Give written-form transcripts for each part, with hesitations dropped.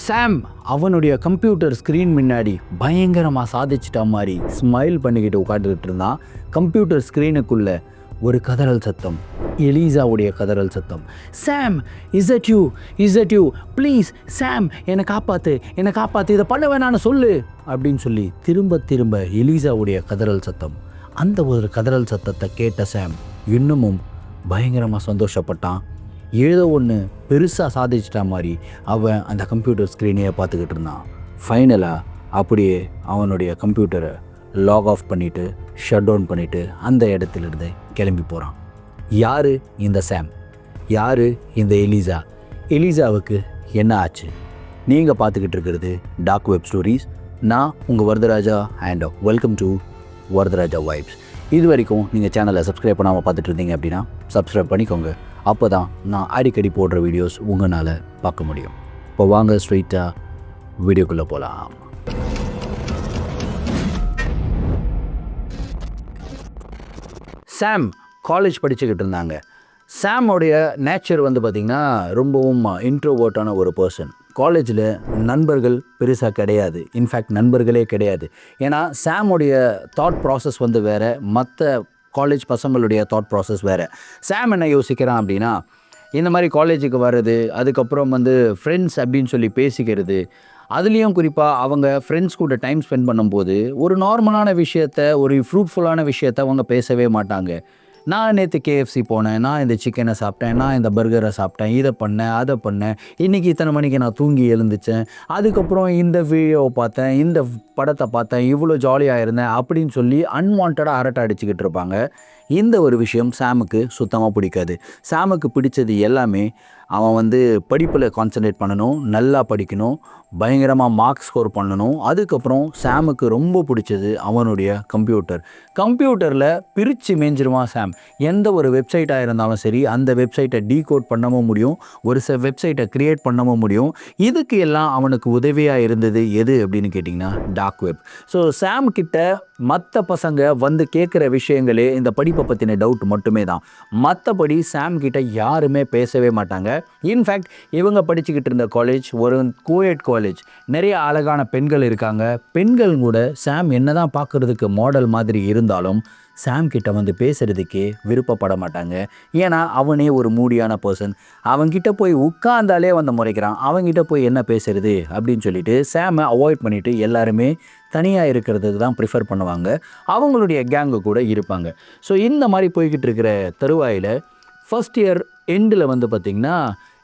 சாம் அவனுடைய computer screen முன்னாடி பயங்கரமாக சாதிச்சிட்ட மாதிரி ஸ்மைல் பண்ணிக்கிட்டு உட்காந்துக்கிட்டு இருந்தான். கம்ப்யூட்டர் ஸ்க்ரீனுக்குள்ளே ஒரு கதறல் சத்தம், எலிசாவுடைய கதறல் சத்தம். சாம், is that you please Sam, என்னை காப்பாற்று, இதை பண்ண வேணான்னு சொல்லு அப்படின்னு சொல்லி திரும்ப எலிசாவுடைய கதறல் சத்தம். அந்த ஒரு கதறல் சத்தத்தை கேட்ட சாம் இன்னமும் பயங்கரமாக சந்தோஷப்பட்டான். ஏதோ ஒன்று பெருசாக சாதிச்சிட்டா மாதிரி அவன் அந்த கம்ப்யூட்டர் ஸ்க்ரீனையே பார்த்துக்கிட்டு இருந்தான். ஃபைனலாக அப்படியே அவனுடைய கம்ப்யூட்டரை லாக் ஆஃப் பண்ணிவிட்டு ஷட் டவுன் பண்ணிவிட்டு அந்த இடத்துலேருந்து கிளம்பி போகிறான். யார் இந்த சாம்? யார் இந்த எலிசா? எலிசாவுக்கு என்ன ஆச்சு? நீங்கள் பார்த்துக்கிட்டு இருக்கிறது டார்க் வெப் ஸ்டோரிஸ். நான் உங்கள் Varadaraja and welcome to Varadaraja vibes. இது வரைக்கும் நீங்கள் சேனலை சப்ஸ்கிரைப் பண்ணாமல் பார்த்துட்டு இருந்தீங்க அப்படின்னா சப்ஸ்கிரைப் பண்ணிக்கோங்க. அப்போ தான் நான் அடிக்கடி போடுற வீடியோஸ் உங்களால் பார்க்க முடியும். இப்போ வாங்க ஸ்ட்ரெயிட்டாக வீடியோக்குள்ளே போகலாம். சாம் காலேஜ் படிச்சுக்கிட்டு இருந்தாங்க. சாமோடைய நேச்சர் வந்து பார்த்திங்கன்னா ரொம்பவும் இன்ட்ரோவர்ட்டான ஒரு பர்சன். காலேஜில் நண்பர்கள் பெருசாக கிடையாது, இன்ஃபேக்ட் நண்பர்களே கிடையாது. ஏன்னா சாமோடைய தாட் ப்ராசஸ் வந்து வேறு, மற்ற காலேஜ் பசங்களுடைய தாட் ப்ராசஸ் வேறு. சாம் என்ன யோசிக்கிறான் அப்படின்னா, இந்த மாதிரி காலேஜுக்கு வர்றது, அதுக்கப்புறம் வந்து ஃப்ரெண்ட்ஸ் அப்படின்னு சொல்லி பேசிக்கிறது, அதுலேயும் குறிப்பாக அவங்க ஃப்ரெண்ட்ஸ் கூட டைம் ஸ்பெண்ட் பண்ணும்போது ஒரு நார்மலான விஷயத்த, ஒரு ஃப்ரூட்ஃபுல்லான விஷயத்த அவங்க பேசவே மாட்டாங்க. நான் நேற்று கேஎஃப்சி போனேன், நான் இந்த சிக்கனை சாப்பிட்டேன், நான் இந்த பர்கரை சாப்பிட்டேன், இதை பண்ணேன், அதை பண்ணேன், இன்றைக்கி இத்தனை மணிக்கு நான் தூங்கி எழுந்துச்சேன், அதுக்கப்புறம் இந்த வீடியோவை பார்த்தேன், இந்த படத்தை பார்த்தேன், இவ்வளோ ஜாலியாக இருந்தேன் அப்படின்னு சொல்லி அன்வான்டாக அரட்டை அடிச்சுக்கிட்டு இருப்பாங்க. இந்த ஒரு விஷயம் சாமுக்கு சுத்தமாக பிடிக்காது. சாமுக்கு பிடிச்சது எல்லாமே அவன் வந்து படிப்பில் கான்சன்ட்ரேட் பண்ணணும், நல்லா படிக்கணும், பயங்கரமாக மார்க் ஸ்கோர் பண்ணணும். அதுக்கப்புறம் சாமுக்கு ரொம்ப பிடிச்சது அவனுடைய கம்ப்யூட்டரில் பிரித்து மேய்ஞ்சிருவான் சாம். எந்த ஒரு வெப்சைட்டாக இருந்தாலும் சரி, அந்த வெப்சைட்டை டீகோட் பண்ணவும் முடியும், ஒரு சில வெப்சைட்டை க்ரியேட் பண்ணவும் முடியும். இதுக்கு எல்லாம் அவனுக்கு உதவியாக இருந்தது எது அப்படின்னு கேட்டிங்கன்னா டார்க் வெப். ஸோ சாம் கிட்ட மற்ற பசங்க வந்து கேட்குற விஷயங்களே இந்த படிப்பை பற்றின டவுட் மட்டுமே தான். மற்றபடி சாம் கிட்ட யாருமே பேசவே மாட்டாங்க. இன்ஃபேக்ட் இவங்க படிச்சுக்கிட்டு இருந்த காலேஜ் ஒரு கோஎட் காலேஜ். நிறைய அழகான பெண்கள் இருக்காங்க. பெண்கள் கூட சாம் என்ன தான் பார்க்குறதுக்கு மாடல் மாதிரி இருந்தாலும் சாம் கிட்ட வந்து பேசுகிறதுக்கே விருப்பப்பட மாட்டாங்க. ஏன்னா அவனே ஒரு மூடியான பர்சன். அவன்கிட்ட போய் உட்கார்ந்தாலே வந்து முறைக்கிறான். அவங்ககிட்ட போய் என்ன பேசுறது அப்படின்னு சொல்லிட்டு சாமை அவாய்ட் பண்ணிவிட்டு எல்லாருமே தனியாக இருக்கிறதுக்கு தான் ப்ரிஃபர் பண்ணுவாங்க. அவங்களுடைய கேங்கு கூட இருப்பாங்க. ஸோ இந்த மாதிரி போய்கிட்டு இருக்கிற தருவாயில் ஃபர்ஸ்ட் இயர் எண்டில் வந்து பார்த்திங்கன்னா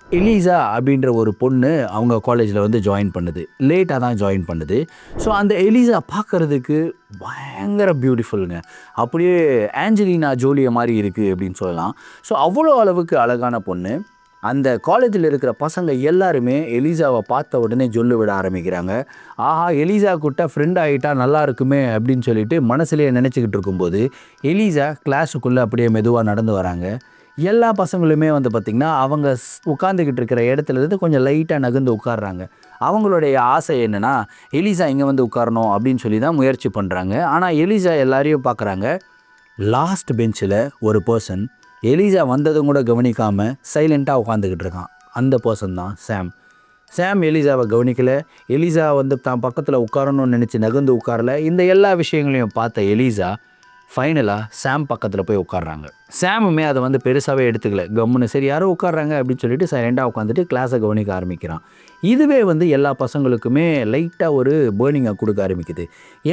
எலிசா அப்படின்ற ஒரு பொண்ணு அவங்க காலேஜில் வந்து ஜாயின் பண்ணுது. லேட்டாக தான் ஜாயின் பண்ணுது. ஸோ அந்த எலிசா பார்க்குறதுக்கு பயங்கர பியூட்டிஃபுல்லுங்க. அப்படியே ஆஞ்சலினா ஜோலியை மாதிரி இருக்குது அப்படின்னு சொல்லலாம். ஸோ அவ்வளோ அளவுக்கு அழகான பொண்ணு. அந்த காலேஜில் இருக்கிற பசங்க எல்லாருமே எலிசாவை பார்த்த உடனே ஜொல்லு விட ஆரம்பிக்கிறாங்க. ஆஹா, எலிசா கூட்ட ஃப்ரெண்ட் ஆகிட்டா நல்லா இருக்குமே அப்படின்னு சொல்லிட்டு மனசுலேயே நினச்சிக்கிட்டு இருக்கும்போது எலிசா கிளாஸுக்குள்ளே அப்படியே மெதுவாக நடந்து வராங்க. எல்லா பசங்களுமே வந்து பார்த்திங்கன்னா அவங்க உட்காந்துக்கிட்டு இருக்கிற இடத்துலேருந்து கொஞ்சம் லைட்டாக நகர்ந்து உட்காடுறாங்க. அவங்களுடைய ஆசை என்னென்னா எலிசா இங்கே வந்து உட்காரணும் அப்படின்னு சொல்லி தான் முயற்சி பண்ணுறாங்க. ஆனால் எலிசா எல்லாரையும் பார்க்குறாங்க. லாஸ்ட் பெஞ்சில் ஒரு பர்சன் எலிசா வந்ததும் கூட கவனிக்காமல் சைலண்ட்டாக உட்காந்துக்கிட்டு இருக்கான். அந்த பர்சன் தான் சாம் எலிசாவை கவனிக்கலை. எலிசா வந்து தான் பக்கத்தில் உட்காரணும்னு நினச்சி நகர்ந்து உட்காரல. இந்த எல்லா விஷயங்களையும் பார்த்த எலிசா ஃபைனலாக சாம் பக்கத்தில் போய் உட்காடுறாங்க. சாமுமே அதை வந்து பெருசாகவே எடுத்துக்கல. கம்முன்னு சரி யாரோ உட்காடுறாங்க அப்படின்னு சொல்லிட்டு சைலண்டாக உட்காந்துட்டு கிளாஸை கவனிக்க ஆரம்பிக்கிறான். இதுவே வந்து எல்லா பசங்களுக்குமே லைட்டாக ஒரு பேர்னிங்காக கொடுக்க ஆரம்பிக்குது.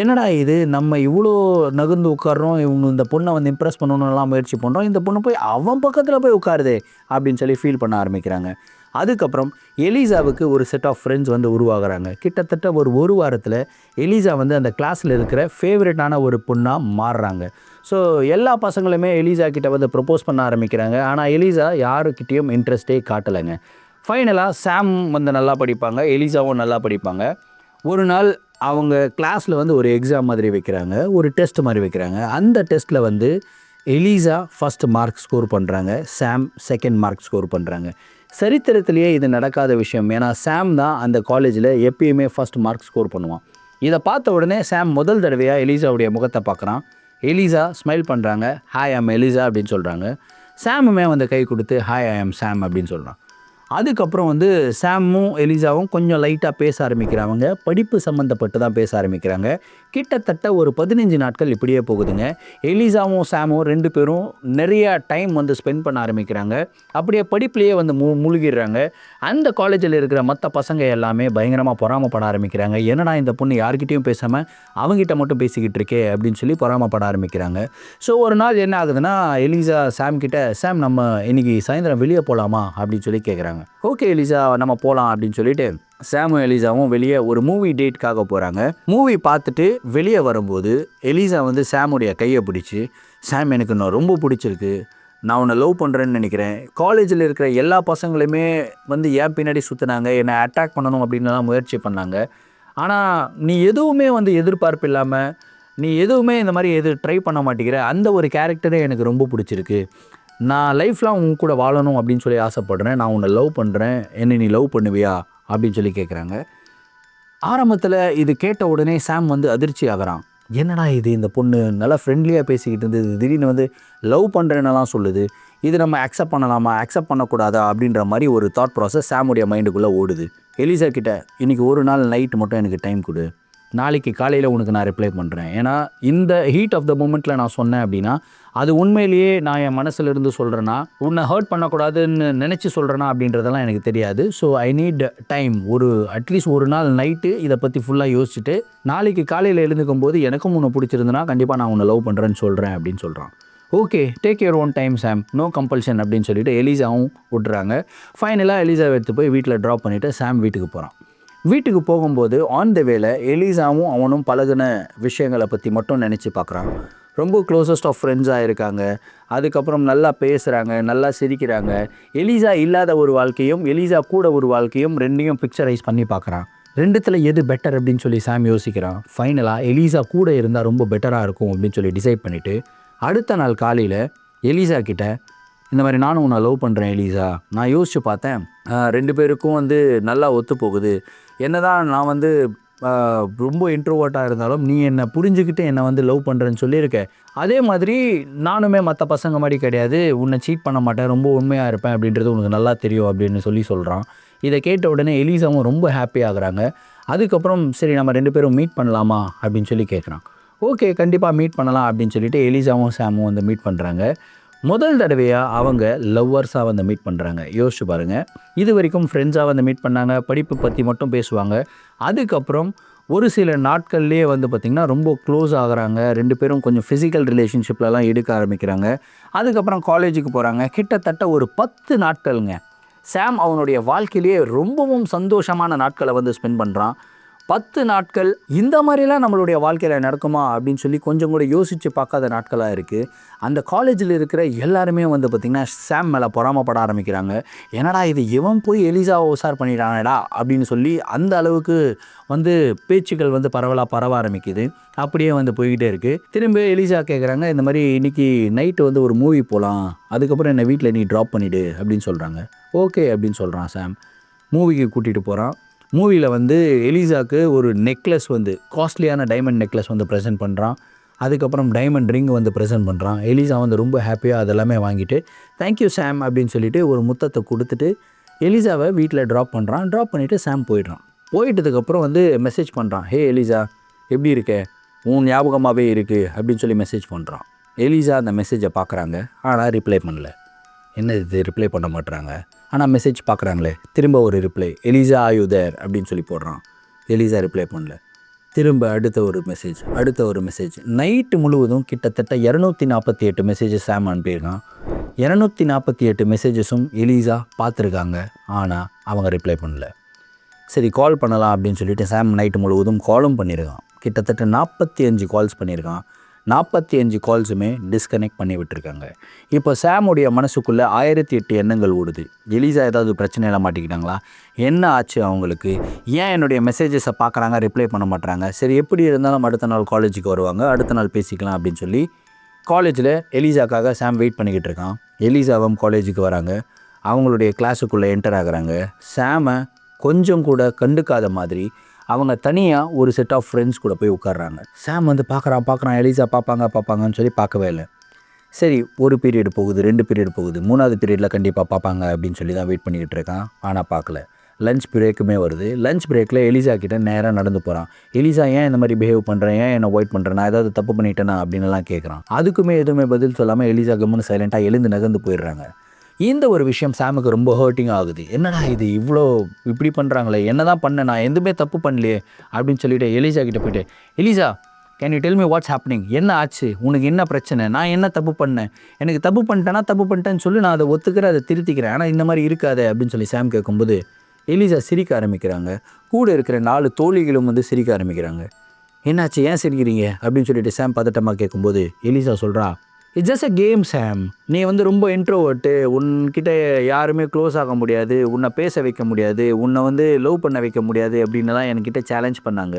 என்னடா இது, நம்ம இவ்வளோ நகர்ந்து உட்காடுறோம், இவங்க இந்த பொண்ணை வந்து இம்ப்ரெஸ் பண்ணணும்லாம் முயற்சி பண்ணுறோம், இந்த பொண்ணு போய் அவன் பக்கத்தில் போய் உட்காருதே அப்படின்னு சொல்லி ஃபீல் பண்ண ஆரம்பிக்கிறாங்க. அதுக்கப்புறம் எலிசாவுக்கு ஒரு செட் ஆஃப் ஃப்ரெண்ட்ஸ் வந்து உருவாகிறாங்க. கிட்டத்தட்ட ஒரு வாரத்தில் எலிசா வந்து அந்த கிளாஸில் இருக்கிற ஃபேவரட்டான ஒரு பொண்ணாக மாறுறாங்க. ஸோ எல்லா பசங்களுமே எலிசா கிட்ட வந்து ப்ரப்போஸ் பண்ண ஆரம்பிக்கிறாங்க. ஆனால் எலிசா யாருக்கிட்டேயும் இன்ட்ரெஸ்டே காட்டலைங்க. ஃபைனலாக சாம் வந்து நல்லா படிப்பாங்க, எலிசாவும் நல்லா படிப்பாங்க. ஒரு நாள் அவங்க கிளாஸில் வந்து ஒரு எக்ஸாம் மாதிரி வைக்கிறாங்க, ஒரு டெஸ்ட் மாதிரி வைக்கிறாங்க. அந்த டெஸ்ட்டில் வந்து எலிசா ஃபஸ்ட் மார்க் ஸ்கோர் பண்ணுறாங்க, சாம் செகண்ட் மார்க் ஸ்கோர் பண்ணுறாங்க. சரித்திரத்திலேயே இது நடக்காத விஷயம். ஏன்னா சாம் தான் அந்த காலேஜில் எப்பயுமே ஃபஸ்ட் மார்க் ஸ்கோர் பண்ணுவான். இதை பார்த்த உடனே சாம் முதல் தடவையாக எலிசாவுடைய முகத்தை பார்க்குறான். எலிசா ஸ்மைல் பண்ணுறாங்க. ஹாய் ஐ எம் எலிசா அப்படின்னு சொல்கிறாங்க. சாமுமே வந்து கை கொடுத்து ஹாய் ஐ எம் சாம் அப்படின்னு சொல்கிறான். அதுக்கப்புறம் வந்து சாமும் எலிசாவும் கொஞ்சம் லைட்டாக பேச ஆரம்பிக்கிறாங்க. படிப்பு சம்மந்தப்பட்டு தான் பேச ஆரம்பிக்கிறாங்க. கிட்டத்தட்ட ஒரு 15 நாட்கள் இப்படியே போகுதுங்க. எலிசாவும் சாமும் 2 பேரும் நிறைய டைம் வந்து ஸ்பெண்ட் பண்ண ஆரம்பிக்கிறாங்க. அப்படியே படிப்புலேயே வந்து மூழ்கிடுறாங்க. அந்த காலேஜில் இருக்கிற மற்ற பசங்க எல்லாமே பயங்கரமாக பொறாமப்பட ஆரம்பிக்கிறாங்க. என்னடா இந்த பொண்ணு யார்கிட்டையும் பேசாமல் அவங்ககிட்ட மட்டும் பேசிக்கிட்டு இருக்கே அப்படின்னு சொல்லி பொறாமப்பட ஆரம்பிக்கிறாங்க. ஸோ ஒரு நாள் என்ன ஆகுதுன்னா, எலிசா சாம் கிட்ட, சாம் நம்ம இன்னைக்கு சாயந்தரம் வெளியே போகலாமா அப்படின்னு சொல்லி கேட்குறாங்க. ஓகே எலிசா நம்ம போகலாம் அப்படின்னு சொல்லிட்டு சாமும் எலிசாவும் வெளியே ஒரு மூவி டேட்காக போகிறாங்க. மூவி பார்த்துட்டு வெளியே வரும்போது எலிசா வந்து சாமுடைய கையை பிடிச்சி, சாம் எனக்கு நான் ரொம்ப பிடிச்சிருக்கு, நான் உன்னை லவ் பண்ணுறேன்னு நினைக்கிறேன், காலேஜில் இருக்கிற எல்லா பசங்களுமே வந்து ஏன் பின்னாடி சுற்றினாங்க, என்னை அட்டாக் பண்ணணும் அப்படின்லாம் முயற்சி பண்ணாங்க, ஆனால் நீ எதுவுமே வந்து எதிர்பார்ப்பு இல்லாமல், நீ எதுவுமே இந்த மாதிரி ட்ரை பண்ண மாட்டேங்கிற, அந்த ஒரு கேரக்டரே எனக்கு ரொம்ப பிடிச்சிருக்கு, நான் லைஃப்லாம் உன் கூட வாழணும் அப்படின்னு சொல்லி ஆசைப்பட்றேன், நான் உன்னை லவ் பண்ணுறேன், என்னை நீ லவ் பண்ணுவியா அப்படின்னு சொல்லி கேட்குறாங்க. ஆரம்பத்தில் இது கேட்ட உடனே சாம் வந்து அதிர்ச்சி ஆகிறான். என்னடா இது, இந்த பொண்ணு நல்லா ஃப்ரெண்ட்லியாக பேசிக்கிட்டு இருந்தது, திடீர்னு வந்து லவ் பண்ணுறேன்னெல்லாம் சொல்லுது, இது நம்ம அக்செப்ட் பண்ணலாமா அக்செப்ட் பண்ணக்கூடாதா அப்படின்ற மாதிரி ஒரு தாட் ப்ராசஸ் சாமுடைய மைண்டுக்குள்ளே ஓடுது. எலிசா கிட்ட இன்றைக்கி ஒரு நாள் நைட்டு மட்டும் எனக்கு டைம் கொடு, நாளைக்கு காலையில் உனக்கு நான் ரிப்ளை பண்ணுறேன். ஏன்னா இந்த ஹீட் ஆஃப் த மூமெண்ட்டில் நான் சொன்னேன் அப்படின்னா அது உண்மையிலேயே நான் என் மனசுலேருந்து சொல்கிறேன்னா, உன்னை ஹர்ட் பண்ணக்கூடாதுன்னு நினச்சி சொல்கிறேன்னா அப்படின்றதெல்லாம் எனக்கு தெரியாது. ஸோ ஐ நீட் டைம், ஒரு அட்லீஸ்ட் ஒரு நாள் நைட்டு இதை பற்றி ஃபுல்லாக யோசிச்சுட்டு நாளைக்கு காலையில் எழுந்துக்கும் போது எனக்கும் உன்னை பிடிச்சிருந்துன்னா கண்டிப்பாக நான் உன்னை லவ் பண்ணுறேன்னு சொல்கிறேன் அப்படின்னு சொல்கிறான். Okay take your own time Sam, no compulsion அப்படின்னு சொல்லிட்டு எலிசாவும் விட்றாங்க. ஃபைனலாக எலிசாவை எடுத்து போய் வீட்டில் ட்ராப் பண்ணிவிட்டு சாம் வீட்டுக்கு போகிறான். வீட்டுக்கு போகும்போது ஆன் த வேல எலிசாவும் அவனும் பழகின விஷயங்களை பற்றி மட்டும் நினச்சி பார்க்குறான். ரொம்ப க்ளோசஸ்ட் ஆஃப் ஃப்ரெண்ட்ஸாக இருக்காங்க. அதுக்கப்புறம் நல்லா பேசுகிறாங்க, நல்லா சிரிக்கிறாங்க. எலிசா இல்லாத ஒரு வாழ்க்கையும் எலிசா கூட ஒரு வாழ்க்கையும் ரெண்டையும் பிக்சரைஸ் பண்ணி பார்க்குறான். ரெண்டுத்தில் எது பெட்டர் அப்படின்னு சொல்லி சாம் யோசிக்கிறான். ஃபைனலாக எலிசா கூட இருந்தால் ரொம்ப பெட்டராக இருக்கும் அப்படின்னு சொல்லி டிசைட் பண்ணிவிட்டு அடுத்த நாள் காலையில் எலிசா கிட்ட, இந்த மாதிரி நானும் உன்னை லவ் பண்ணுறேன் எலிசா, நான் யோசித்து பார்த்தேன், 2 பேருக்கும் வந்து நல்லா ஒத்து போகுது, என்ன தான் நான் வந்து ரொம்ப இன்ட்ரோவர்ட்டாக இருந்தாலும் நீ என்னை புரிஞ்சுக்கிட்டு என்னை வந்து லவ் பண்ணுறேன்னு சொல்லியிருக்கேன், அதே மாதிரி நானுமே மற்ற பசங்க மாதிரி கிடையாது, உன்னை சீட் பண்ண மாட்டேன், ரொம்ப உண்மையாக இருப்பேன் அப்படின்றது உனக்கு நல்லா தெரியும் அப்படின்னு சொல்கிறான். இதை கேட்ட உடனே எலிசாவும் ரொம்ப ஹாப்பி ஆகுறாங்க. அதுக்கப்புறம் சரி நம்ம 2 பேரும் மீட் பண்ணலாமா அப்படின்னு சொல்லி கேட்குறான். ஓகே கண்டிப்பாக மீட் பண்ணலாம் அப்படின்னு சொல்லிட்டு எலிசாவும் சாமும் வந்து மீட் பண்ணுறாங்க. முதல் தடவையாக அவங்க லவ்வர்ஸாக வந்து மீட் பண்ணுறாங்க. யோசிச்சு பாருங்கள், இது வரைக்கும் ஃப்ரெண்ட்ஸாக வந்து மீட் பண்ணாங்க, படிப்பு பற்றி மட்டும் பேசுவாங்க. அதுக்கப்புறம் ஒரு சில நாட்கள்லேயே வந்து பார்த்திங்கன்னா ரொம்ப க்ளோஸ் ஆகுறாங்க. 2 பேரும் கொஞ்சம் ஃபிசிக்கல் ரிலேஷன்ஷிப்லலாம் எடுக்க ஆரம்பிக்கிறாங்க. அதுக்கப்புறம் காலேஜுக்கு போகிறாங்க. கிட்டத்தட்ட ஒரு 10 நாட்களுங்க சாம் அவனுடைய வாழ்க்கையிலேயே ரொம்பவும் சந்தோஷமான நாட்களை வந்து ஸ்பெண்ட் பண்ணுறான். 10 நாட்கள் இந்த மாதிரிலாம் நம்மளுடைய வாழ்க்கையில் நடக்குமா அப்படின்னு சொல்லி கொஞ்சம் கூட யோசித்து பார்க்காத நாட்களாக இருக்குது. அந்த காலேஜில் இருக்கிற எல்லாருமே வந்து பார்த்திங்கன்னா சாம் மேலே பொறாமப்பட ஆரம்பிக்கிறாங்க. என்னடா இது, இவன் போய் எலிசாவை உசார் பண்ணிட்டானடா அப்படின்னு சொல்லி அந்த அளவுக்கு வந்து பேச்சுக்கள் வந்து பரவ ஆரம்பிக்குது. அப்படியே வந்து போய்கிட்டே இருக்குது. திரும்ப எலிசா கேட்குறாங்க, இந்த மாதிரி இன்றைக்கி நைட்டு வந்து ஒரு மூவி போகலாம், அதுக்கப்புறம் என்னை வீட்டில் நீ ட்ராப் பண்ணிவிடு அப்படின்னு சொல்கிறாங்க. ஓகே அப்படின்னு சொல்கிறான் சாம். மூவிக்கு கூட்டிகிட்டு போகிறான். மூவியில் வந்து எலிசாவுக்கு ஒரு நெக்லஸ் வந்து காஸ்ட்லியான டைமண்ட் நெக்லஸ் வந்து ப்ரெசென்ட் பண்ணுறான். அதுக்கப்புறம் டைமண்ட் ரிங் வந்து ப்ரெசென்ட் பண்ணுறான். எலிசா வந்து ரொம்ப ஹாப்பியாக அதெல்லாமே வாங்கிட்டு தேங்க்யூ சாம் அப்படின்னு சொல்லிட்டு ஒரு முத்தத்தை கொடுத்துட்டு எலிசாவை வீட்டில் ட்ராப் பண்ணுறான். ட்ராப் பண்ணிவிட்டு சாம் போயிடுறான். போயிட்டதுக்கப்புறம் வந்து மெசேஜ் பண்ணுறான், ஹே எலிசா எப்படி இருக்க, உன் ஞாபகமாகவே இருக்குது அப்படின்னு சொல்லி மெசேஜ் பண்ணுறான். எலிசா அந்த மெசேஜை பார்க்குறாங்க, ஆனால் ரிப்ளை பண்ணல. என்ன இது ரிப்ளை பண்ண மாட்டுறாங்க, ஆனால் மெசேஜ் பார்க்குறாங்களே. திரும்ப ஒரு reply, Eliza are you there அப்படின்னு சொல்லி போடுறான். எலிசா ரிப்ளை பண்ணல. திரும்ப அடுத்த ஒரு மெசேஜ். நைட்டு முழுவதும் கிட்டத்தட்ட 248 மெசேஜஸ் சாம் அனுப்பியிருக்கான். 248 மெசேஜஸும் எலிசா பார்த்துருக்காங்க, ஆனால் அவங்க ரிப்ளை பண்ணல. சரி கால் பண்ணலாம் அப்படின்னு சொல்லிட்டு சாம் நைட்டு முழுவதும் காலும் பண்ணியிருக்கான். கிட்டத்தட்ட 45 கால்ஸ் பண்ணியிருக்கான். 45 கால்ஸுமே டிஸ்கனெக்ட் பண்ணி விட்டுருக்காங்க. இப்போ சாமுடைய மனசுக்குள்ளே 1008 எண்ணங்கள் ஓடுது. எலிசா ஏதாவது பிரச்சனையில் மாட்டிக்கிட்டாங்களா, என்ன ஆச்சு அவங்களுக்கு, ஏன் என்னுடைய மெசேஜஸை பார்க்குறாங்க ரிப்ளை பண்ண மாட்டுறாங்க, சரி எப்படி இருந்தாலும் அடுத்த நாள் காலேஜுக்கு வருவாங்க, அடுத்த நாள் பேசிக்கலாம் அப்படின்னு சொல்லி காலேஜில் எலிசாக்காக சாம் வெயிட் பண்ணிக்கிட்டு இருக்கான். எலிசாவும் காலேஜுக்கு வராங்க. அவங்களுடைய கிளாஸுக்குள்ளே என்டர் ஆகுறாங்க. சாமை கொஞ்சம் கூட கண்டுக்காத மாதிரி அவங்க தனியாக ஒரு செட் ஆஃப் ஃப்ரெண்ட்ஸ் கூட போய் உட்காடுறாங்க. சாம் வந்து பார்க்குறான், எலிசா பார்ப்பாங்கன்னு சொல்லி பார்க்கவே இல்லை. சரி, ஒரு பீரியட் போகுது, 2 பீரியட் போகுது, 3வது பீரியடில் கண்டிப்பாக பார்ப்பாங்க அப்படின்னு சொல்லி தான் வெயிட் பண்ணிக்கிட்டு இருக்கான். ஆனால் பார்க்கல. லஞ்ச் பிரேக்குமே வருது. லஞ்ச் பிரேக்கில் எலிசா கிட்ட நேராக நடந்து போகிறான். எலிசா, ஏன் இந்த மாதிரி பிஹேவ் பண்ணுறேன், ஏன் என்ன அவாய்ட் பண்ணுறேன், நான் ஏதாவது தப்பு பண்ணிட்டேனா அப்படின்னுலாம் கேட்குறான். அதுக்குமே எதுவுமே பதில் சொல்லாமல் எலிசா கம்முன்னு சைலண்ட்டாக எழுந்து நகர்ந்து போயிடுறாங்க. இந்த ஒரு விஷயம் சாமுக்கு ரொம்ப ஹர்ட்டிங் ஆகுது. என்னடா இது இவ்வளோ இப்படி பண்ணுறாங்களே, என்ன தான் பண்ணேன், நான் எதுவுமே தப்பு பண்ணலையே அப்படின்னு சொல்லிட்டு எலிசா கிட்ட போயிட்டு, Eliza, can you tell me what's happening, என்ன ஆச்சு, உனக்கு என்ன பிரச்சனை, நான் என்ன தப்பு பண்ணேன், எனக்கு தப்பு பண்ணிட்டேன்னா தப்பு பண்ணிட்டேன்னு சொல்லி நான் அதை ஒத்துக்கிறேன், அதை திருத்திக்கிறேன், ஆனால் இந்த மாதிரி இருக்காது அப்படின்னு சொல்லி சாம் கேட்கும்போது எலிசா சிரிக்க ஆரம்பிக்கிறாங்க. கூட இருக்கிற 4 தோழிகளும் வந்து சிரிக்க ஆரம்பிக்கிறாங்க. என்னாச்சு, ஏன் சிரிக்கிறீங்க அப்படின்னு சொல்லிட்டு சாம் பதட்டமாக கேட்கும்போது எலிசா சொல்கிறா, இட்ஸ் ஜஸ்ட் அ கேம் சாம், நீ வந்து ரொம்ப இன்ட்ரோவர்ட்டு, உன்கிட்ட யாருமே க்ளோஸ் ஆக முடியாது, உன்னை பேச வைக்க முடியாது, உன்னை வந்து லவ் பண்ண வைக்க முடியாது அப்படின்னு தான் என்கிட்ட சேலஞ்ச் பண்ணாங்க.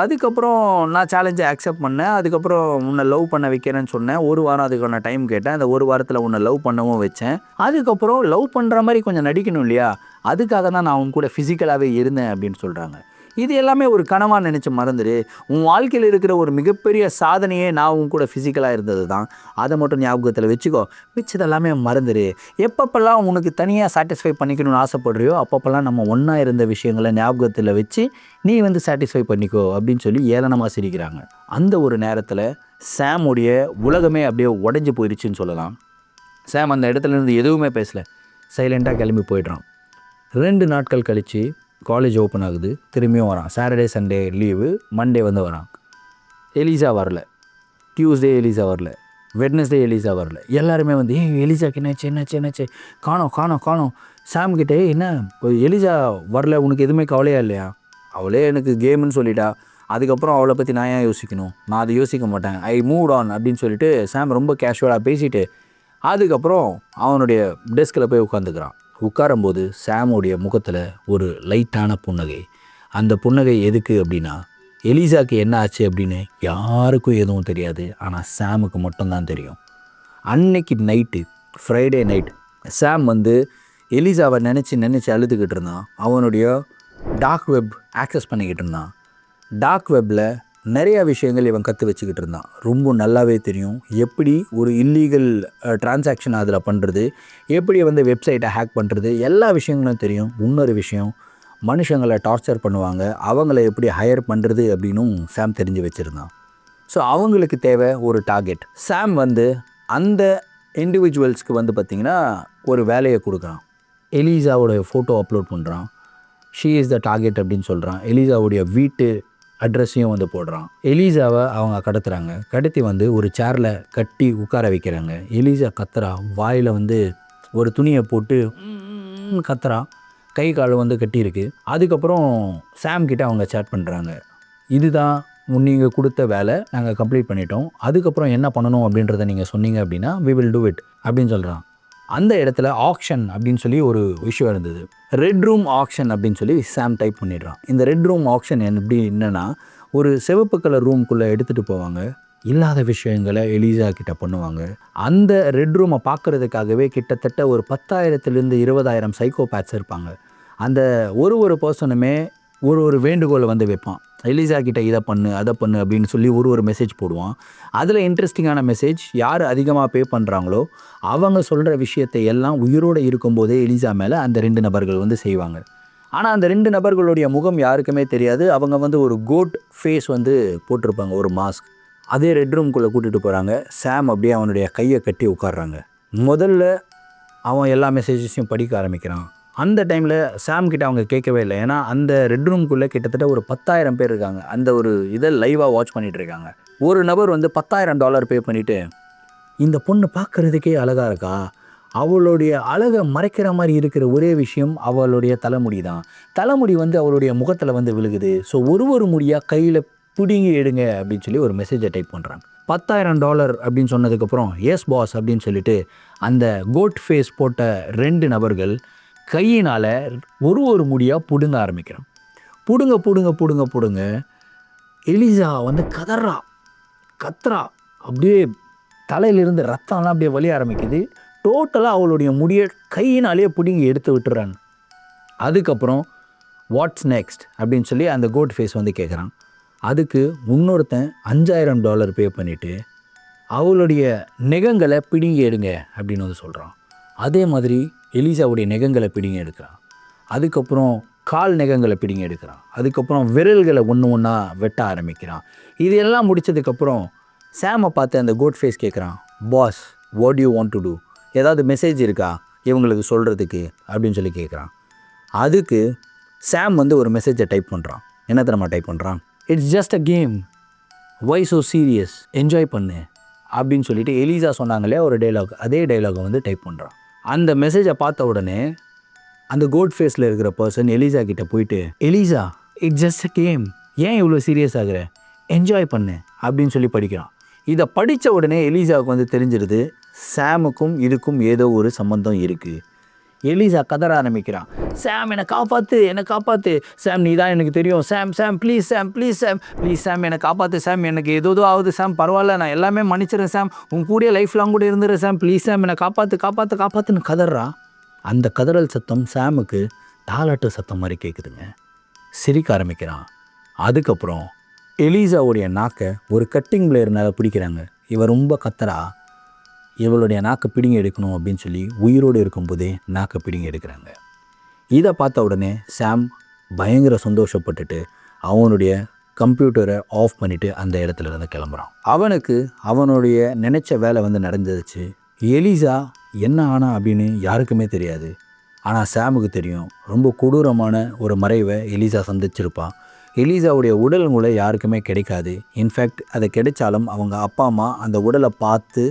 அதுக்கப்புறம் நான் சேலஞ்சை அக்செப்ட் பண்ணேன். அதுக்கப்புறம் உன்னை லவ் பண்ண வைக்கிறேன்னு சொன்னேன். 1 வாரம் அதுக்கான டைம் கேட்டேன். அந்த 1 வாரத்தில் உன்னை லவ் பண்ணவும் வச்சேன். அதுக்கப்புறம் லவ் பண்ணுற மாதிரி கொஞ்சம் நடிக்கணும் இல்லையா, அதுக்காக தான் நான் உன் கூட ஃபிசிக்கலாகவே இருந்தேன் அப்படின்னு சொல்கிறாங்க. இது எல்லாமே ஒரு கனவாக நினச்சி மறந்துடு. உன் வாழ்க்கையில் இருக்கிற ஒரு மிகப்பெரிய சாதனையே நான் உன் கூட ஃபிசிக்கலாக இருந்தது தான். அதை மட்டும் ஞாபகத்தில் வச்சுக்கோ. மிச்சதெல்லாமே மறந்துடு. எப்பப்பெல்லாம் உனக்கு தனியாக சாட்டிஸ்ஃபை பண்ணிக்கணும்னு ஆசைப்படுறியோ அப்பப்பெல்லாம் நம்ம ஒன்றா இருந்த விஷயங்களை ஞாபகத்தில் வச்சு நீ வந்து சாட்டிஸ்ஃபை பண்ணிக்கோ அப்படின்னு சொல்லி ஏளனமாக சிரிக்கிறாங்க. அந்த ஒரு நேரத்தில் சாமுடைய உலகமே அப்படியே உடஞ்சி போயிடுச்சுன்னு சொல்லலாம். சாம் அந்த இடத்துலேருந்து எதுவுமே பேசலை, சைலண்ட்டாக கிளம்பி போய்ட்றான். 2 நாட்கள் கழித்து காலேஜ் ஓப்பன் ஆகுது. திரும்பியும் வரான். சாட்டர்டே சண்டே லீவு, மண்டே வந்து வரான். எலிசா வரல. டியூஸ்டே எலிசா வரல. வெட்னஸ்டே எலிசா வரல. எல்லாருமே வந்து எலிசாக்கு என்னாச்சு காணோம். சாம் கிட்டே என்ன இப்போ எலிசா வரல, உனக்கு எதுவுமே கவலையா இல்லையா, அவளே எனக்கு கேமுன்னு சொல்லிட்டா, அதுக்கப்புறம் அவளை பற்றி நான் ஏன் யோசிக்கணும், நான் அதை யோசிக்க மாட்டேன், ஐ மூவ் ஆன் அப்படின்னு சொல்லிட்டு சாம் ரொம்ப கேஷுவலாக பேசிட்டு அதுக்கப்புறம் அவனுடைய டெஸ்கில் போய் உட்காந்துக்கிறான். உட்காரும்போது சாமுடைய முகத்தில் ஒரு லைட்டான புன்னகை. அந்த புன்னகை எதுக்கு அப்படின்னா, எலிசாக்கு என்ன ஆச்சு அப்படின்னு யாருக்கும் எதுவும் தெரியாது, ஆனால் சாமுக்கு மட்டும்தான் தெரியும். அன்னைக்கு நைட்டு, ஃப்ரைடே நைட், சாம் வந்து எலிசாவை நினச்சி அழுதுகிட்டு இருந்தான். அவனுடைய டார்க் வெப் ஆக்சஸ் பண்ணிக்கிட்டு இருந்தான். டார்க் வெப்பில் நிறையா விஷயங்கள் இவன் கற்று வச்சுக்கிட்டு இருந்தான். ரொம்ப நல்லாவே தெரியும் எப்படி ஒரு இல்லீகல் டிரான்சாக்ஷன் அதில் பண்ணுறது, எப்படி வந்து வெப்சைட்டை ஹேக் பண்ணுறது, எல்லா விஷயங்களும் தெரியும். இன்னொரு விஷயம், மனுஷங்களை டார்ச்சர் பண்ணுவாங்க, அவங்கள எப்படி ஹையர் பண்ணுறது அப்படின்னும் சாம் தெரிஞ்சு வச்சுருந்தான். ஸோ அவங்களுக்கு தேவை ஒரு டார்கெட். சாம் வந்து அந்த இண்டிவிஜுவல்ஸ்க்கு வந்து பார்த்திங்கன்னா ஒரு வேலையை கொடுக்குறான். எலிசாவோடைய ஃபோட்டோ அப்லோட் பண்ணுறான். ஷீ இஸ் த டார்கெட் அப்படின்னு சொல்கிறான். எலிசாவுடைய வீட்டு அட்ரஸையும் வந்து போடுறான். எலிசாவை அவங்க கடத்தி வந்து ஒரு சேரில் கட்டி உட்கார வைக்கிறாங்க. எலிசா கத்துறா, வாயில் வந்து ஒரு துணியை போட்டு கத்துறா, கை கால் வந்து கட்டியிருக்கு. அதுக்கப்புறம் சாம் கிட்ட அவங்க சேட் பண்ணுறாங்க. இதுதான் நீங்கள் கொடுத்த வேலை, நாங்கள் கம்ப்ளீட் பண்ணிட்டோம், அதுக்கப்புறம் என்ன பண்ணணும் அப்படின்றத நீங்கள் சொன்னீங்க அப்படின்னா we will do it அப்படின்னு சொல்கிறான். அந்த இடத்துல ஆக்ஷன் அப்படின்னு சொல்லி ஒரு விஷயம் இருந்தது. ரெட் ரூம் ஆக்ஷன் அப்படின்னு சொல்லி சாம் டைப் பண்ணிடுறான். இந்த ரெட் ரூம் ஆக்ஷன் எப்படி என்னென்னா, ஒரு சிவப்பு கலர் ரூம்குள்ளே எடுத்துகிட்டு போவாங்க, இல்லாத விஷயங்களை எலிசா கிட்ட பண்ணுவாங்க. அந்த ரெட் ரூமை பார்க்குறதுக்காகவே கிட்டத்தட்ட ஒரு 10,000 to 20,000 சைக்கோபேட்ஸ் இருப்பாங்க. அந்த ஒரு பர்சனுமே ஒரு வேண்டுகோளை வந்து வைப்பான். எலிசா கிட்ட இதை பண்ணு அதை பண்ணு அப்படின்னு சொல்லி ஒரு மெசேஜ் போடுவான். அதில் இன்ட்ரெஸ்டிங்கான மெசேஜ், யார் அதிகமாக பே பண்ணுறாங்களோ அவங்க சொல்கிற விஷயத்தை எல்லாம் உயிரோடு இருக்கும்போதே எலிசா மேலே அந்த 2 நபர்கள் வந்து செய்வாங்க. ஆனால் அந்த 2 நபர்களுடைய முகம் யாருக்குமே தெரியாது. அவங்க வந்து ஒரு கோட் ஃபேஸ் வந்து போட்டிருப்பாங்க, ஒரு மாஸ்க். அதே ரெட் ரூம்குள்ளே கூட்டிகிட்டு போகிறாங்க. சாம் அப்படியே அவனுடைய கையை கட்டி உட்காடுறாங்க. முதல்ல அவன் எல்லா மெசேஜஸையும் படிக்க ஆரம்பிக்கிறான். அந்த டைமில் சாம் கிட்ட அவங்க கேட்கவே இல்லை. ஏன்னா அந்த ரெட் ரூம்குள்ளே கிட்டத்தட்ட ஒரு 10,000 பேர் இருக்காங்க. அந்த ஒரு இதை லைவாக வாட்ச் பண்ணிகிட்டு இருக்காங்க. ஒரு நபர் வந்து $10,000 பே பண்ணிவிட்டு, இந்த பொண்ணு பார்க்குறதுக்கே அழகாக இருக்கா, அவளுடைய அழகை மறைக்கிற மாதிரி இருக்கிற ஒரே விஷயம் அவளுடைய தலைமுடி தான், தலைமுடி வந்து அவளுடைய முகத்தில் வந்து விழுகுது, ஸோ ஒரு முடியாக கையில் பிடிங்கி எடுங்க அப்படின்னு சொல்லி ஒரு மெசேஜை டைப் பண்ணுறாங்க. $10,000 அப்படின்னு சொன்னதுக்கப்புறம் எஸ் பாஸ் அப்படின்னு சொல்லிட்டு அந்த கோட் ஃபேஸ் போட்ட 2 நபர்கள் கையினால் ஒரு முடியாக பிடுங்க ஆரம்பிக்கிறான். பிடுங்க எலிசா வந்து கத்துறா, அப்படியே தலையிலிருந்து ரத்தம்லாம் அப்படியே வலிய ஆரம்பிக்குது. டோட்டலாக அவளுடைய முடியை கையினாலே பிடுங்கி எடுத்து விட்டுறாங்க. அதுக்கப்புறம் வாட்ஸ் நெக்ஸ்ட் அப்படின்னு சொல்லி அந்த கோட் ஃபேஸ் வந்து கேட்குறான். அதுக்கு இன்னொருத்தன் $5,000 பே பண்ணிவிட்டு அவளுடைய நெகங்களை பிடுங்கி எடுங்க அப்படின்னு வந்து சொல்கிறான். அதே மாதிரி எலிசாவுடைய நெகங்களை பிடுங்கி எடுக்கிறான். அதுக்கப்புறம் கால் நெகங்களை பிடுங்கி எடுக்கிறான். அதுக்கப்புறம் விரல்களை ஒன்று ஒன்றா வெட்ட ஆரம்பிக்கிறான். இது எல்லாம் முடித்ததுக்கப்புறம் சாமை பார்த்து அந்த கோட் ஃபேஸ் கேட்குறான், boss what you want to do, ஏதாவது மெசேஜ் இருக்கா இவங்களுக்கு சொல்கிறதுக்கு அப்படின்னு சொல்லி கேட்குறான். அதுக்கு சாம் வந்து ஒரு மெசேஜை டைப் பண்ணுறான். என்ன தெரியுமா டைப் பண்ணுறான்? It's just a game, why so serious, enjoy பண்ணு அப்படின்னு சொல்லிட்டு எலிசா சொன்னாங்களே ஒரு டைலாக், அதே டைலாகை வந்து டைப் பண்ணுறான். அந்த மெசேஜை பார்த்த உடனே அந்த கோட் ஃபேஸில் இருக்கிற பர்சன் எலிசா கிட்டே போயிட்டு, Eliza it's just a game, ஏன் இவ்வளோ சீரியஸ் ஆகுற, என்ஜாய் பண்ணு அப்படின்னு சொல்லி படிக்கிறான். இதை படித்த உடனே எலிசாவுக்கு வந்து தெரிஞ்சிருது சாமுக்கும் இதுக்கும் ஏதோ ஒரு சம்மந்தம் இருக்குது. எலிசா கதற ஆரம்பிக்கிறான், சாம் என்னை காப்பாற்று, என்னை காப்பாற்று, சாம் நீ தான் எனக்கு தெரியும், Sam Sam please Sam please Sam please Sam என்னை காப்பாற்று சாம், எனக்கு ஏதோ ஆகுது சாம், பரவாயில்ல நான் எல்லாமே மன்னிச்சிடறேன் சாம், உன் கூட லைஃப் லாங் கூட இருந்துடுறேன் சாம், ப்ளீஸ் சாம் என்னை காப்பாற்று காப்பாற்று காப்பாற்றுன்னு கதறான். அந்த கதறல் சத்தம் சாமுக்கு தாலாட்டு சத்தம் மாதிரி கேட்குதுங்க. சிரிக்க ஆரம்பிக்கிறான். அதுக்கப்புறம் எலிசாவுடைய நாக்கை ஒரு கட்டிங் பிளேயர்னால் பிடிக்கிறாங்க. இவன் ரொம்ப கத்தரா, இவளுடைய நாக்கை பிடிங்கி எடுக்கணும் அப்படின்னு சொல்லி உயிரோடு இருக்கும்போதே நாக்கை பிடிங்கி எடுக்கிறாங்க. இதை பார்த்த உடனே சாம் பயங்கர சந்தோஷப்பட்டுட்டு அவனுடைய கம்ப்யூட்டரை ஆஃப் பண்ணிவிட்டு அந்த இடத்துல இருந்து கிளம்புறான். அவனுக்கு அவனுடைய நினச்ச வேலை வந்து நடந்துச்சு. எலிசா என்ன ஆனா அப்படின்னு யாருக்குமே தெரியாது. ஆனால் சாமுக்கு தெரியும். ரொம்ப கொடூரமான ஒரு மறைவை எலிசா சந்திச்சிருப்பான். எலிசாவுடைய உடல் மூளை யாருக்குமே கிடைக்காது. இன்ஃபேக்ட் அதை கிடைச்சாலும் அவங்க அப்பா அம்மா அந்த உடலை பார்த்து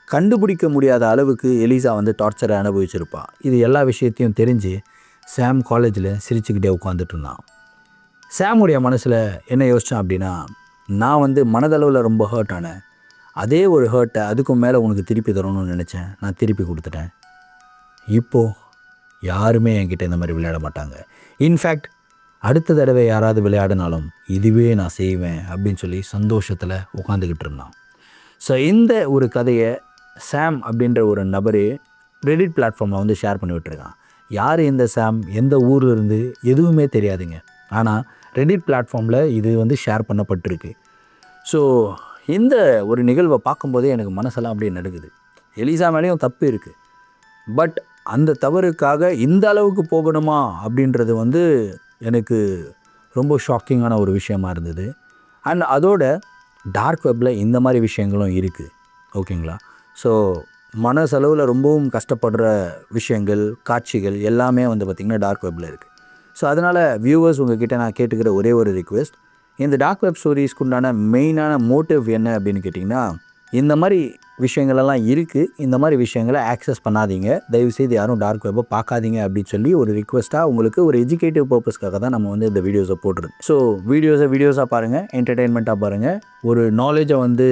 கண்டுபிடிக்க முடியாத அளவுக்கு எலிசா வந்து டார்ச்சரை அனுபவிச்சிருப்பாள். இது எல்லா விஷயத்தையும் தெரிஞ்சு சாம் காலேஜில் சிரிச்சுக்கிட்டே உட்காந்துட்டு இருந்தான். சாமுடைய மனசில் என்ன யோசித்தான் அப்படின்னா, நான் வந்து மனதளவில் ரொம்ப ஹர்ட் ஆனேன், அதே ஒரு ஹர்ட்டை அதுக்கும் மேலே உனக்கு திருப்பி தரணும்னு நினச்சேன், நான் திருப்பி கொடுத்துட்டேன். இப்போது யாருமே என்கிட்ட இந்த மாதிரி விளையாட மாட்டாங்க. இன்ஃபேக்ட் அடுத்த தடவை யாராவது விளையாடினாலும் இதுவே நான் செய்வேன் அப்படின்னு சொல்லி சந்தோஷத்தில் உட்காந்துக்கிட்டு இருந்தான். ஸோ இந்த ஒரு கதையை சாம் அப்படின்ற ஒரு நபரே ரெடிட் பிளாட்ஃபார்மில் வந்து ஷேர் பண்ணி விட்டுருக்கான். யார் இந்த சாம், எந்த ஊரில் இருந்து எதுவுமே தெரியாதுங்க. ஆனால் ரெடிட் பிளாட்ஃபார்மில் இது வந்து ஷேர் பண்ணப்பட்டிருக்கு. ஸோ இந்த ஒரு நிகழ்வை பார்க்கும்போதே எனக்கு மனசெல்லாம் அப்படியே நடுக்குது. எலிசா மேலேயும் தப்பு இருக்குது, பட் அந்த தவறுக்காக இந்த அளவுக்கு போகணுமா அப்படின்றது வந்து எனக்கு ரொம்ப ஷாக்கிங்கான ஒரு விஷயமா இருந்தது. அண்ட் அதோட டார்க் வெப்பில் இந்த மாதிரி விஷயங்களும் இருக்குது. ஓகேங்களா? ஸோ மனசளவில் ரொம்பவும் கஷ்டப்படுற விஷயங்கள், காட்சிகள் எல்லாமே வந்து பார்த்திங்கன்னா டார்க் வெப்பில் இருக்குது. ஸோ அதனால் வியூவர்ஸ் உங்ககிட்ட நான் கேட்டுக்கிற ஒரே ஒரு ரிக்வெஸ்ட், இந்த டார்க் வெப் ஸ்டோரிஸ்க்கு உண்டான மெயினான மோட்டிவ் என்ன அப்படின்னு கேட்டிங்கன்னா, இந்த மாதிரி விஷயங்களெல்லாம் இருக்குது, இந்த மாதிரி விஷயங்களை ஆக்சஸ் பண்ணாதீங்க, தயவுசெய்து யாரும் டார்க் வெப்பை பார்க்காதீங்க அப்படின்னு சொல்லி ஒரு ரிக்வெஸ்ட்டாக உங்களுக்கு ஒரு எஜுகேட்டிவ் பர்பஸ்க்காக தான் நம்ம வந்து இந்த வீடியோஸை போடுறது. ஸோ வீடியோஸாக பாருங்கள், என்டர்டெயின்மெண்ட்டாக பாருங்கள், ஒரு நாலேஜை வந்து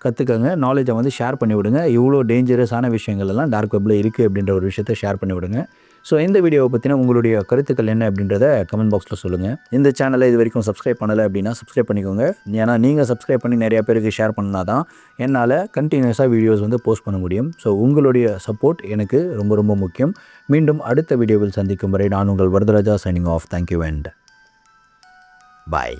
கற்றுக்கங்க, நாலேஜை வந்து ஷேர் பண்ணி விடுங்க. இவ்வளோ டேஞ்சரஸான விஷயங்கள் எல்லாம் டார்க் வெப்பில் இருக்குது அப்படின்ற ஒரு விஷயத்தை ஷேர் பண்ணி விடுங்க. ஸோ இந்த வீடியோவை பற்றின உங்களுடைய கருத்துக்கள் என்ன அப்படின்றத கமெண்ட் பாக்ஸில் சொல்லுங்கள். இந்த சேனலை இது வரைக்கும் சப்ஸ்கிரைப் பண்ணலை அப்படின்னா சப்ஸ்கிரைப் பண்ணிக்கோங்க. ஏன்னா நீங்கள் சப்ஸ்கிரைப் பண்ணி நிறையா பேருக்கு ஷேர் பண்ணால் தான் என்னால் கண்டினியூஸாக வீடியோஸ் வந்து போஸ்ட் பண்ண முடியும். ஸோ உங்களுடைய சப்போர்ட் எனக்கு ரொம்ப ரொம்ப முக்கியம். மீண்டும் அடுத்த வீடியோவில் சந்திக்கும் வரை நான் உங்கள் Varadaraja, signing off. Thank you and bye.